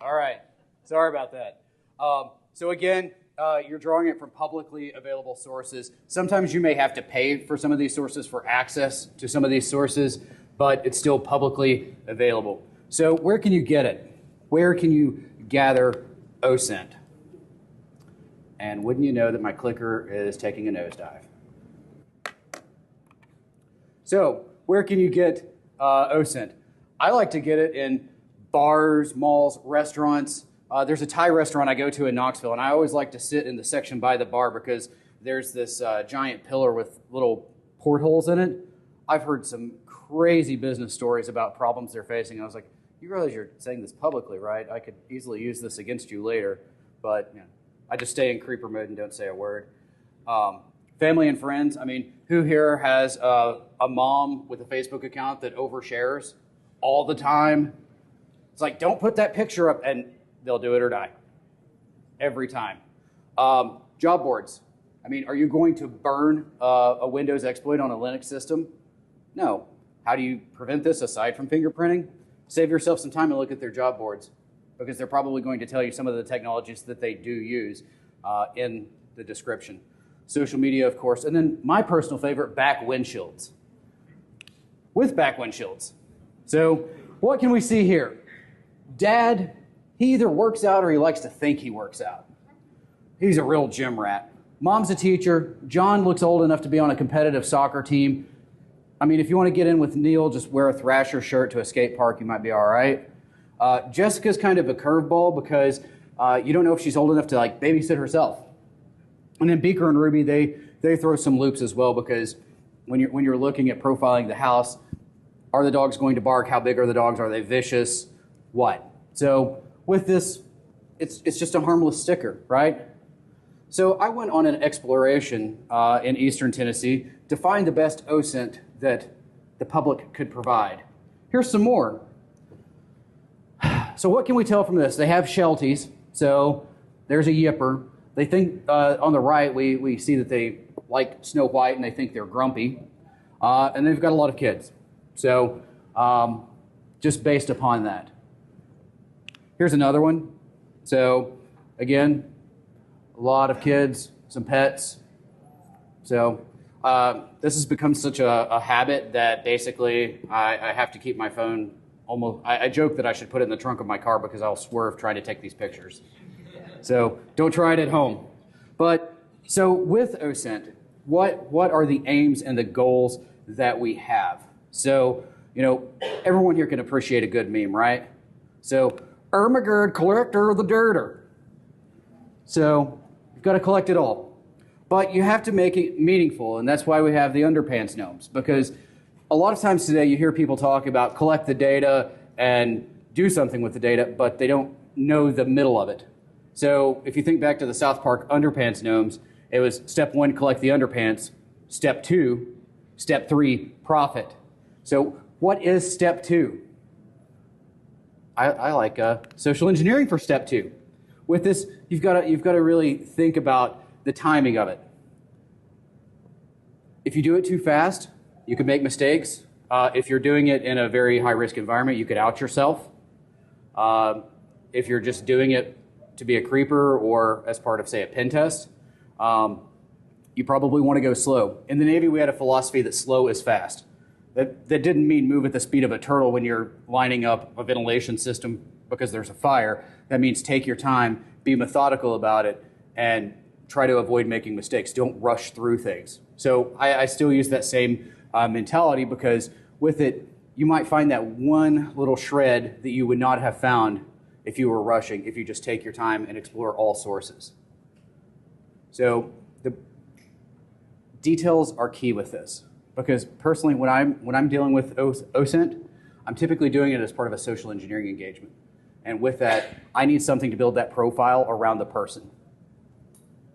All right. Sorry about that. So again, you're drawing it from publicly available sources. Sometimes you may have to pay for some of these sources for access to some of these sources, but it's still publicly available. So where can you get it? Where can you gather OSINT? And wouldn't you know that my clicker is taking a nosedive? So where can you get OSINT? I like to get it in bars, malls, restaurants. There's a Thai restaurant I go to in Knoxville, and I always like to sit in the section by the bar because there's this giant pillar with little portholes in it. I've heard some crazy business stories about problems they're facing. I was like, you realize you're saying this publicly, right? I could easily use this against you later, but you know, I just stay in creeper mode and don't say a word. Family and friends, I mean, who here has a mom with a Facebook account that overshares all the time? It's like, don't put that picture up, and they'll do it or die. Every time. Job boards. I mean, are you going to burn a Windows exploit on a Linux system? No. How do you prevent this aside from fingerprinting? Save yourself some time and look at their job boards, because they're probably going to tell you some of the technologies that they do use in the description. Social media, of course, and then my personal favorite, back windshields. With back windshields. So what can we see here? Dad, he either works out or he likes to think he works out. He's a real gym rat. Mom's a teacher. John looks old enough to be on a competitive soccer team. I mean, if you want to get in with Neil, just wear a Thrasher shirt to a skate park, you might be all right. Jessica's kind of a curveball because you don't know if she's old enough to like babysit herself. And then Beaker and Ruby, they throw some loops as well, because when you're looking at profiling the house, are the dogs going to bark? How big are the dogs? Are they vicious? What? So with this, it's just a harmless sticker, right? So I went on an exploration in eastern Tennessee to find the best OSINT that the public could provide. Here's some more. So what can we tell from this? They have shelties, so there's a yipper. They think, on the right, we see that they like Snow White and they think they're grumpy. And they've got a lot of kids. So just based upon that. Here's another one. So again, a lot of kids, some pets. So this has become such a habit that basically I have to keep my phone almost, I joke that I should put it in the trunk of my car because I'll swerve trying to take these pictures. So don't try it at home. But so with OSINT, what are the aims and the goals that we have? So, you know, everyone here can appreciate a good meme, right? So, Ermagerd, collector of the dirter. So, you've got to collect it all. But you have to make it meaningful, and that's why we have the underpants gnomes. Because a lot of times today you hear people talk about collect the data and do something with the data, but they don't know the middle of it. So if you think back to the South Park underpants gnomes, it was step 1, collect the underpants. Step 2, step 3, profit. So what is step 2? I like social engineering for step 2. With this, you've got to really think about the timing of it. If you do it too fast, you could make mistakes. If you're doing it in a very high-risk environment, you could out yourself. If you're just doing it to be a creeper or as part of, say, a pen test, you probably want to go slow. In the Navy, we had a philosophy that slow is fast. That didn't mean move at the speed of a turtle when you're lining up a ventilation system because there's a fire. That means take your time, be methodical about it, and try to avoid making mistakes. Don't rush through things. So I still use that same mentality, because with it, you might find that one little shred that you would not have found if you were rushing, if you just take your time and explore all sources. So the details are key with this, because personally, when I'm dealing with OSINT, I'm typically doing it as part of a social engineering engagement. And with that, I need something to build that profile around the person.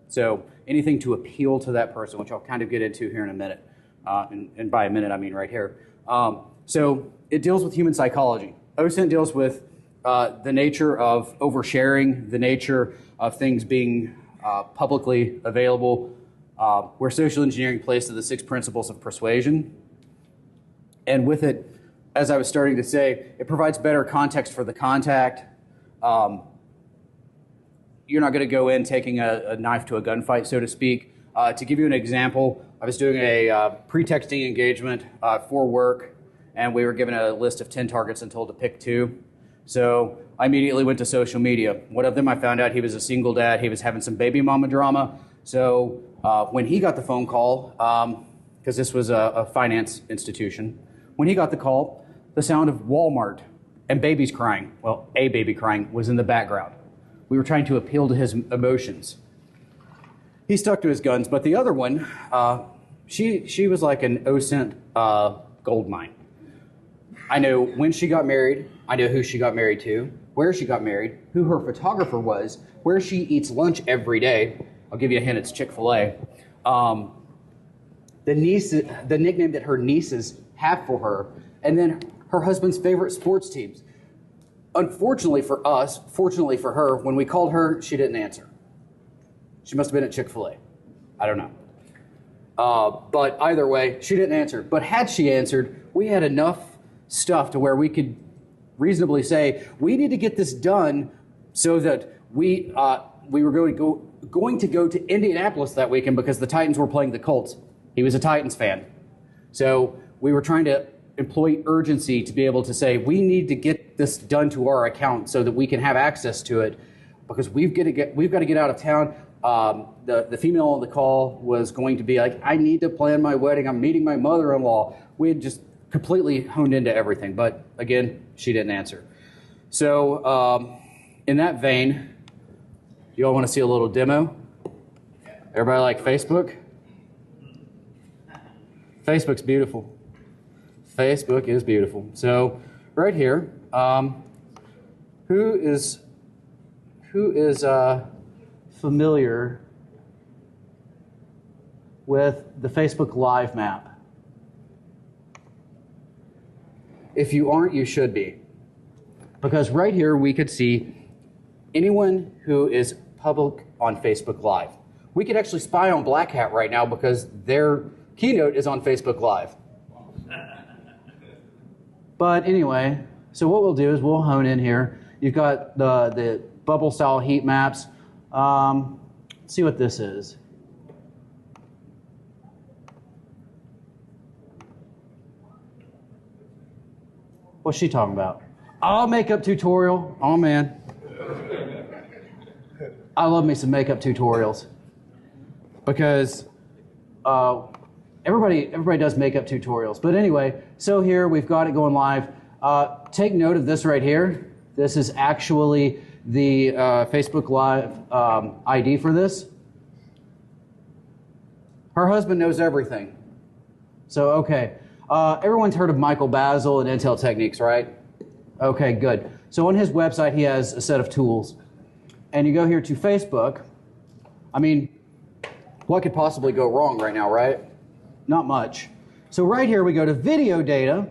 So anything to appeal to that person, which I'll kind of get into here in a minute. And by a minute, I mean right here. So it deals with human psychology. OSINT deals with the nature of oversharing, the nature of things being publicly available, where social engineering plays to the 6 principles of persuasion. And with it, as I was starting to say, it provides better context for the contact. you're not going to go in taking a knife to a gunfight, so to speak. To give you an example, I was doing a pre-texting engagement for work, and we were given a list of 10 targets and told to pick 2. So I immediately went to social media. One of them, I found out he was a single dad. He was having some baby mama drama. So when he got the phone call, because this was a finance institution, when he got the call, the sound of Walmart and babies crying, well, a baby crying, was in the background. We were trying to appeal to his emotions. He stuck to his guns, but the other one, she was like an OSINT gold mine. I know when she got married, I know who she got married to, where she got married, who her photographer was, where she eats lunch every day. I'll give you a hint, it's Chick-fil-A. The nickname that her nieces have for her, and then her husband's favorite sports teams. Unfortunately for us, fortunately for her, when we called her, she didn't answer. She must have been at Chick-fil-A. I don't know. But either way, she didn't answer. But had she answered, we had enough stuff to where we could reasonably say, we need to get this done so that we were going to go to Indianapolis that weekend because the Titans were playing the Colts. He was a Titans fan. So we were trying to employ urgency to be able to say, we need to get this done to our account so that we can have access to it because we've got to get out of town. The female on the call was going to be like, I need to plan my wedding. I'm meeting my mother-in-law. We had just completely honed into everything. But again, she didn't answer. So in that vein, you all want to see a little demo? Everybody like Facebook? Facebook's beautiful. Facebook is beautiful. So right here, who is familiar with the Facebook Live map? If you aren't, you should be. Because right here we could see anyone who is public on Facebook Live. We could actually spy on Black Hat right now because their keynote is on Facebook Live. But anyway, so what we'll do is we'll hone in here. You've got the bubble style heat maps. Let's see what this is. What's she talking about? Oh, makeup tutorial. Oh, man. I love me some makeup tutorials because everybody does makeup tutorials. But anyway, so here we've got it going live. Take note of this right here. This is actually the Facebook Live ID for this. Her husband knows everything. So, okay. Everyone's heard of Michael Basil and Intel Techniques, right? Okay, good. So on his website, he has a set of tools. And you go here to Facebook. I mean, what could possibly go wrong right now, right? Not much. So right here, we go to video data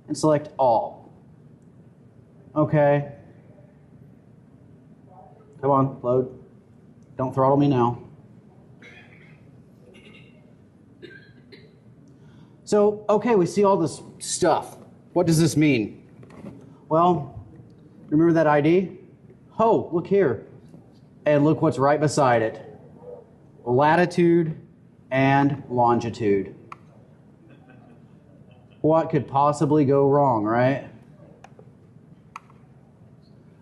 and select all. Okay. Come on, load. Don't throttle me now. So, okay, we see all this stuff. What does this mean? Well, remember that ID? Oh, look here. And look what's right beside it. Latitude and longitude. What could possibly go wrong, right?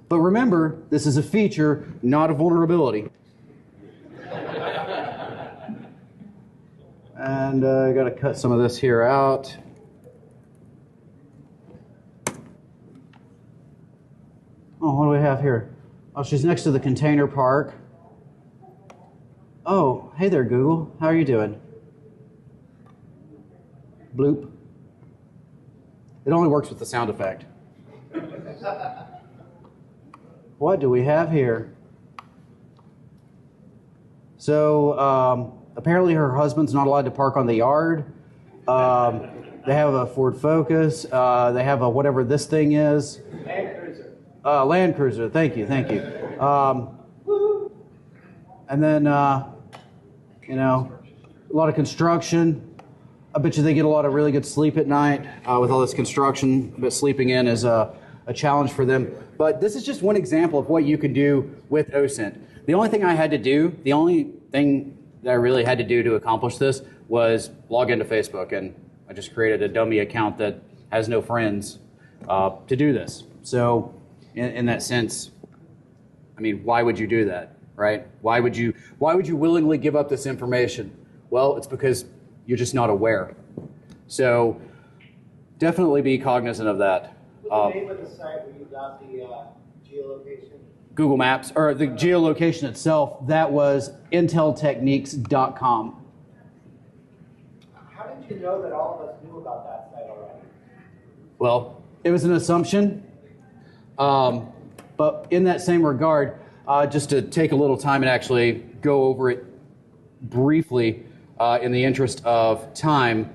But remember, this is a feature, not a vulnerability. And I got to cut some of this here out. Oh, what do we have here? Oh, she's next to the container park. Oh, hey there, Google. How are you doing? Bloop. It only works with the sound effect. What do we have here? So, apparently her husband's not allowed to park on the yard. They have a Ford Focus. They have a whatever this thing is. Land Cruiser. Land Cruiser. Thank you. Thank you. And then, you know, a lot of construction. I bet you they get a lot of really good sleep at night with all this construction. But sleeping in is a a challenge for them. But this is just one example of what you can do with OSINT. The only thing that I really had to do to accomplish this was log into Facebook, and I just created a dummy account that has no friends to do this. So in that sense, I mean, why would you do that, right? Why would you willingly give up this information? Well, it's because you're just not aware. So definitely be cognizant of that. What's the name of the site where you got the geolocation? Google Maps, or the geolocation itself, that was inteltechniques.com. How did you know that all of us knew about that site already? Well, it was an assumption. But in that same regard, just to take a little time and actually go over it briefly in the interest of time,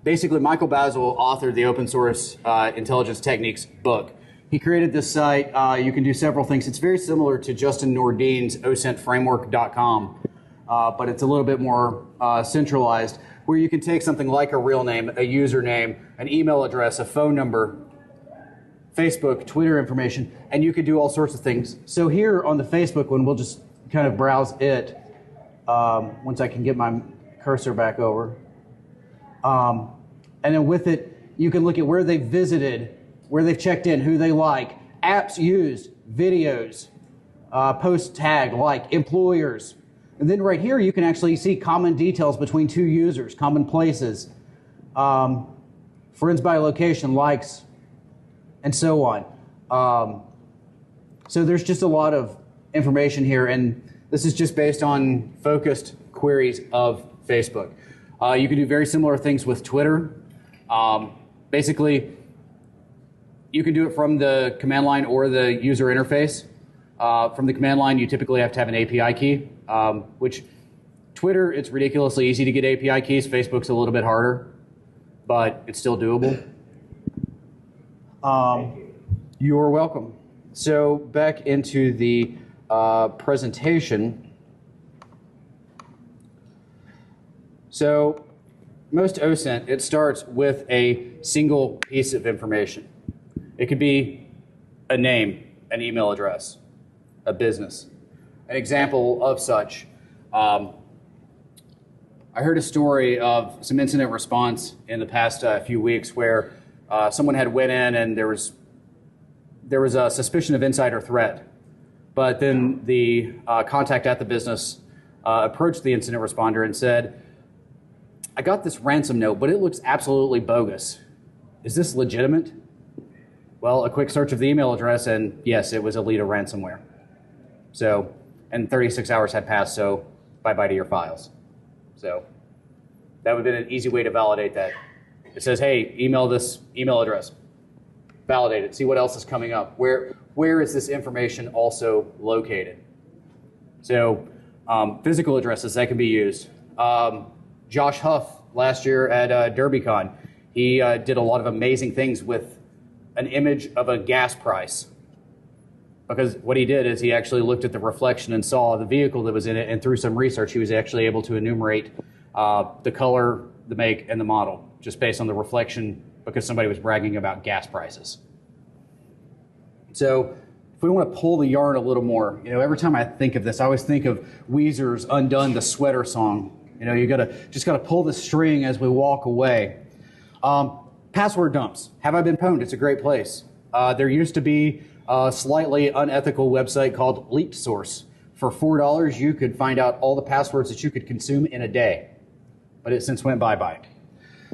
basically Michael Basil authored the open source intelligence techniques book. He created this site. You can do several things. It's very similar to Justin Nordin's OSINTframework.com, but it's a little bit more centralized, where you can take something like a real name, a username, an email address, a phone number, Facebook, Twitter information, and you can do all sorts of things. So here on the Facebook one, we'll just kind of browse it once I can get my cursor back over. And then with it, you can look at where they've visited, where they've checked in, who they like, apps used, videos, post tag, like, employers. And then right here, you can actually see common details between two users, common places, friends by location, likes, and so on. So there's just a lot of information here, and this is just based on focused queries of Facebook. You can do very similar things with Twitter. Basically, you can do it from the command line or the user interface. From the command line, you typically have to have an API key, which Twitter, it's ridiculously easy to get API keys. Facebook's a little bit harder, but it's still doable. You're welcome. So back into the presentation. So most OSINT, it starts with a single piece of information. It could be a name, an email address, a business. An example of such, I heard a story of some incident response in the past few weeks where someone had went in and there was a suspicion of insider threat. But then the contact at the business approached the incident responder and said, I got this ransom note, but it looks absolutely bogus. Is this legitimate? Well, a quick search of the email address, and yes, it was Alita ransomware. So, and 36 hours had passed, so bye-bye to your files. So that would have been an easy way to validate that. It says, hey, email this email address. Validate it, see what else is coming up. Where is this information also located? So physical addresses, that can be used. Josh Huff, last year at DerbyCon, he did a lot of amazing things with an image of a gas price. Because what he did is he actually looked at the reflection and saw the vehicle that was in it, and through some research, he was actually able to enumerate the color, the make, and the model, just based on the reflection, because somebody was bragging about gas prices. So if we want to pull the yarn a little more, every time I think of this, I always think of Weezer's Undone the Sweater song. You just gotta pull the string as we walk away. Password dumps. Have I been pwned? It's a great place. There used to be a slightly unethical website called Leaked Source. For $4, you could find out all the passwords that you could consume in a day. But it since went bye-bye.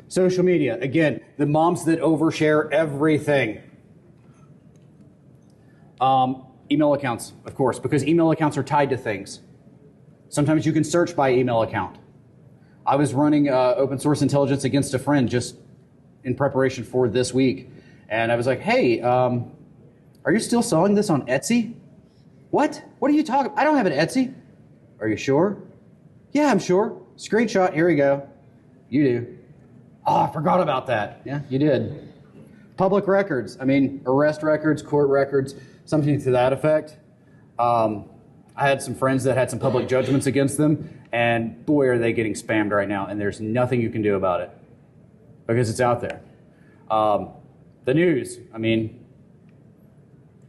Social media. Again, the moms that overshare everything. Email accounts, of course, because email accounts are tied to things. Sometimes you can search by email account. I was running open source intelligence against a friend just in preparation for this week. And I was like, hey, are you still selling this on Etsy? What? What are you talking? I don't have an Etsy. Are you sure? Yeah, I'm sure. Screenshot, here we go. You do. Oh, I forgot about that. Yeah, you did. Public records. I mean, arrest records, court records, something to that effect. I had some friends that had some public judgments against them, and boy, are they getting spammed right now, and there's nothing you can do about it because it's out there. The news, I mean,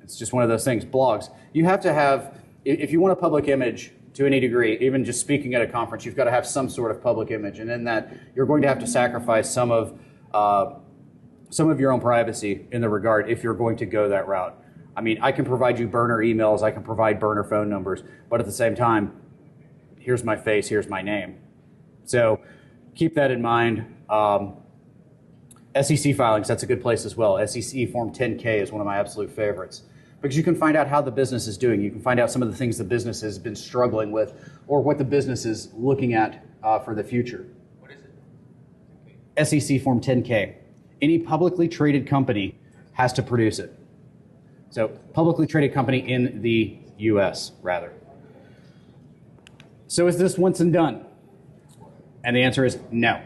it's just one of those things. Blogs. You have to have, if you want a public image to any degree, even just speaking at a conference, you've got to have some sort of public image. And in that, you're going to have to sacrifice some of your own privacy in the regard if you're going to go that route. I mean, I can provide you burner emails, I can provide burner phone numbers, but at the same time, here's my face, here's my name. So keep that in mind. SEC filings, that's a good place as well. SEC Form 10K is one of my absolute favorites because you can find out how the business is doing. You can find out some of the things the business has been struggling with or what the business is looking at for the future. What is it? SEC Form 10K. Any publicly traded company has to produce it. So publicly traded company in the US, rather. So is this once and done? And the answer is no.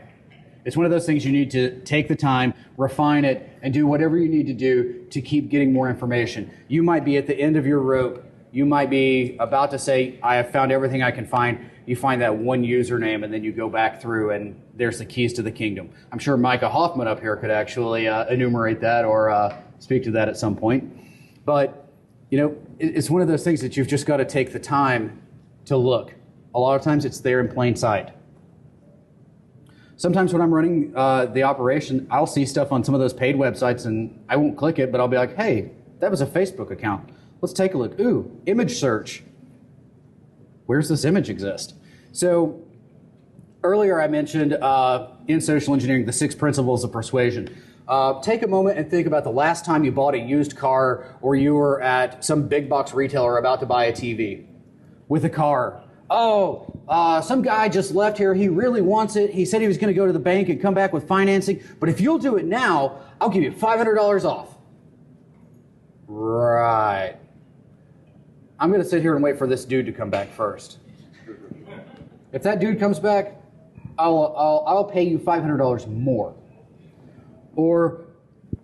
It's one of those things you need to take the time, refine it, and do whatever you need to do to keep getting more information. You might be at the end of your rope. You might be about to say, I have found everything I can find. You find that one username, and then you go back through, and there's the keys to the kingdom. I'm sure Micah Hoffman up here could actually enumerate that or speak to that at some point. But, you know, it's one of those things that you've just got to take the time to look. A lot of times it's there in plain sight. Sometimes when I'm running the operation, I'll see stuff on some of those paid websites and I won't click it, but I'll be like, hey, that was a Facebook account. Let's take a look. Ooh, image search. Where's this image exist? So earlier I mentioned in social engineering, the 6 principles of persuasion. Take a moment and think about the last time you bought a used car or you were at some big box retailer about to buy a TV with a car. Oh, some guy just left here. He really wants it. He said he was going to go to the bank and come back with financing. But if you'll do it now, I'll give you $500 off. Right. I'm going to sit here and wait for this dude to come back first. If that dude comes back, I'll pay you $500 more. Or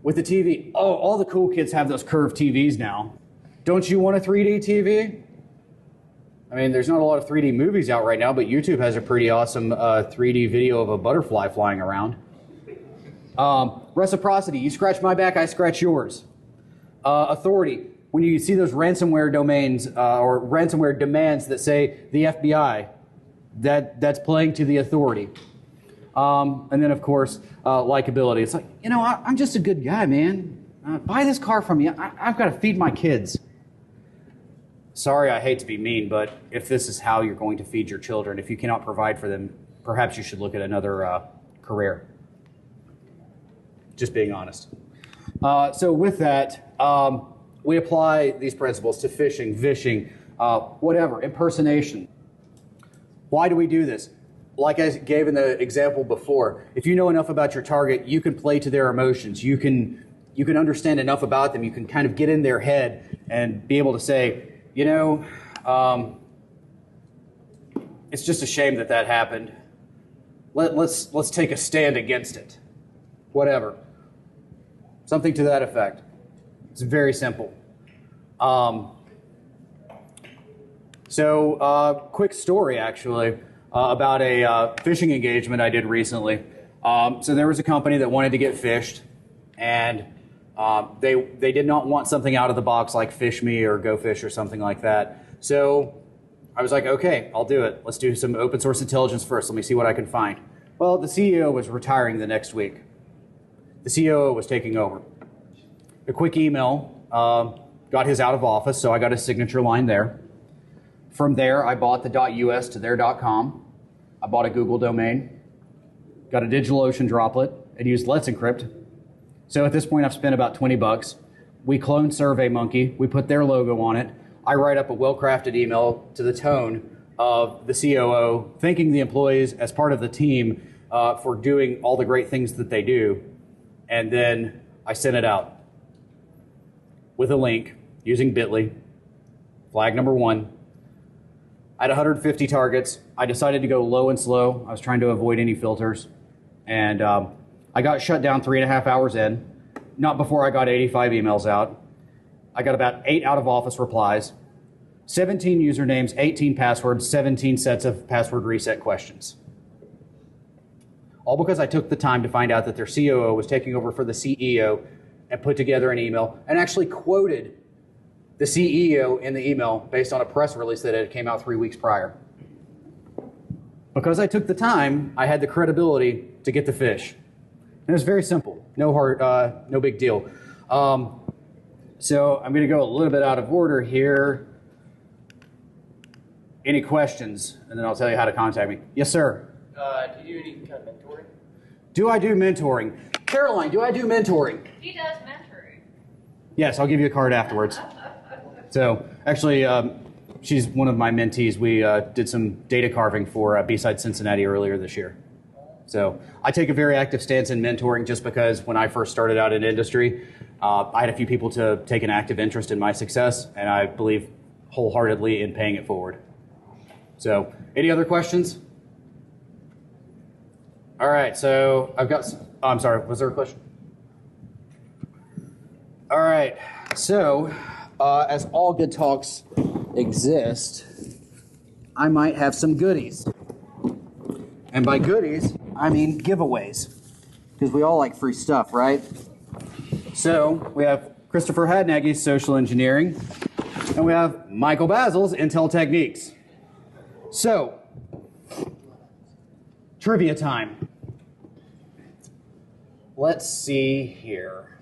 with the TV, oh, all the cool kids have those curved TVs now. Don't you want a 3D TV? I mean, there's not a lot of 3D movies out right now, but YouTube has a pretty awesome 3D video of a butterfly flying around. Reciprocity, you scratch my back, I scratch yours. Authority, when you see those ransomware domains or ransomware demands that say the FBI, that's playing to the authority. And then, of course, likability. It's like, you know, I'm just a good guy, man. Buy this car from me. I've got to feed my kids. Sorry, I hate to be mean, but if this is how you're going to feed your children, if you cannot provide for them, perhaps you should look at another career. Just being honest. So with that, we apply these principles to phishing, vishing, whatever, impersonation. Why do we do this? Like I gave in the example before, if you know enough about your target, you can play to their emotions. You can understand enough about them. You can kind of get in their head and be able to say, you know, it's just a shame that happened. Let's take a stand against it. Whatever. Something to that effect. It's very simple. Quick story actually about a phishing engagement I did recently. So there was a company that wanted to get phished, and they did not want something out of the box like Fish Me or Go Fish or something like that. So I was like, okay, I'll do it. Let's do some open source intelligence first. Let me see what I can find. Well, the CEO was retiring the next week. The COO was taking over. A quick email got his out of office, so I got his signature line there. From there, I bought the .us to their .com. I bought a Google domain, got a DigitalOcean droplet, and used Let's Encrypt. So at this point, I've spent about $20. We cloned SurveyMonkey. We put their logo on it. I write up a well-crafted email to the tone of the COO, thanking the employees as part of the team for doing all the great things that they do. And then I sent it out with a link using Bitly. Flag number 1. I had 150 targets. I decided to go low and slow. I was trying to avoid any filters. And I got shut down 3.5 hours in, not before I got 85 emails out. I got about 8 out-of-office replies, 17 usernames, 18 passwords, 17 sets of password reset questions. All because I took the time to find out that their COO was taking over for the CEO and put together an email and actually quoted the CEO in the email based on a press release that had came out 3 weeks prior. Because I took the time, I had the credibility to get the fish. And it was very simple, no big deal. So I'm going to go a little bit out of order here. Any questions? And then I'll tell you how to contact me. Yes, sir. Do you do any kind of mentoring? Do I do mentoring? Caroline, do I do mentoring? He does mentoring. Yes, I'll give you a card afterwards. So actually, she's one of my mentees. We did some data carving for BSides Cincinnati earlier this year. So I take a very active stance in mentoring just because when I first started out in industry, I had a few people to take an active interest in my success, and I believe wholeheartedly in paying it forward. So any other questions? All right, so I've got, I'm sorry, was there a question? All right, so as all good talks exist, I might have some goodies. And by goodies, I mean giveaways, because we all like free stuff, right? So we have Christopher Hadnagy's social engineering, and we have Michael Basil's Intel techniques. So, trivia time. Let's see here.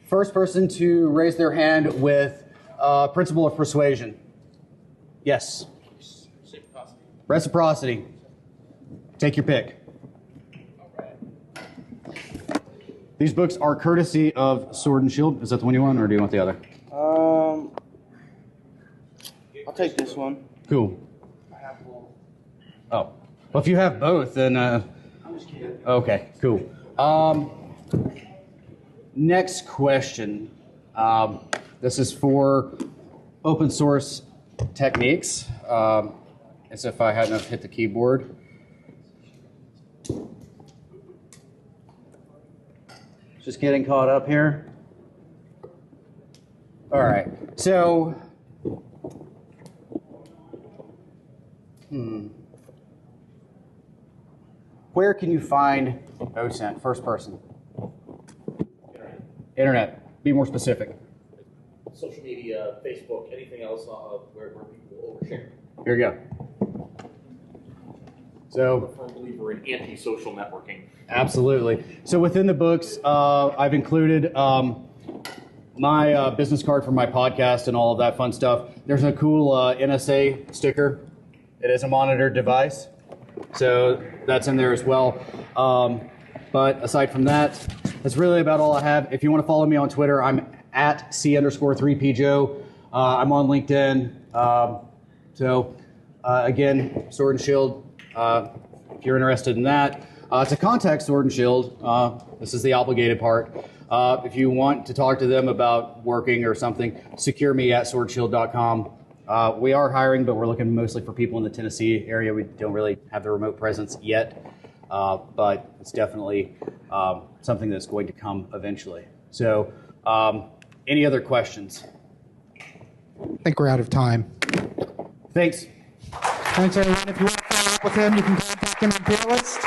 First person to raise their hand with principle of persuasion. Yes. Reciprocity. Reciprocity. Take your pick. These books are courtesy of Sword and Shield. Is that the one you want, or do you want the other? I'll take this one. Cool. Oh. Well, if you have both, then... I'm just kidding. Okay, cool. Next question. This is for open source techniques. As if I hadn't hit the keyboard. Just getting caught up here. All right, so, where can you find OSINT, first person? Internet. Be more specific. Social media, Facebook, anything else where people overshare. Here we go. So, I'm a firm believer in anti-social networking. absolutely. So within the books, I've included my business card for my podcast and all of that fun stuff. There's a cool NSA sticker. It is a monitored device. So that's in there as well. But aside from that, that's really about all I have. If you want to follow me on Twitter, I'm at C_3PJoe. I'm on LinkedIn. Again, Sword and Shield, if you're interested in that. To contact Sword and Shield, this is the obligated part. If you want to talk to them about working or something, secure me at swordshield.com. We are hiring, but we're looking mostly for people in the Tennessee area. We don't really have the remote presence yet, but it's definitely something that's going to come eventually. So, any other questions? I think we're out of time. Thanks. Thanks, everyone. If you want to follow up with him, you can contact him on Peerless.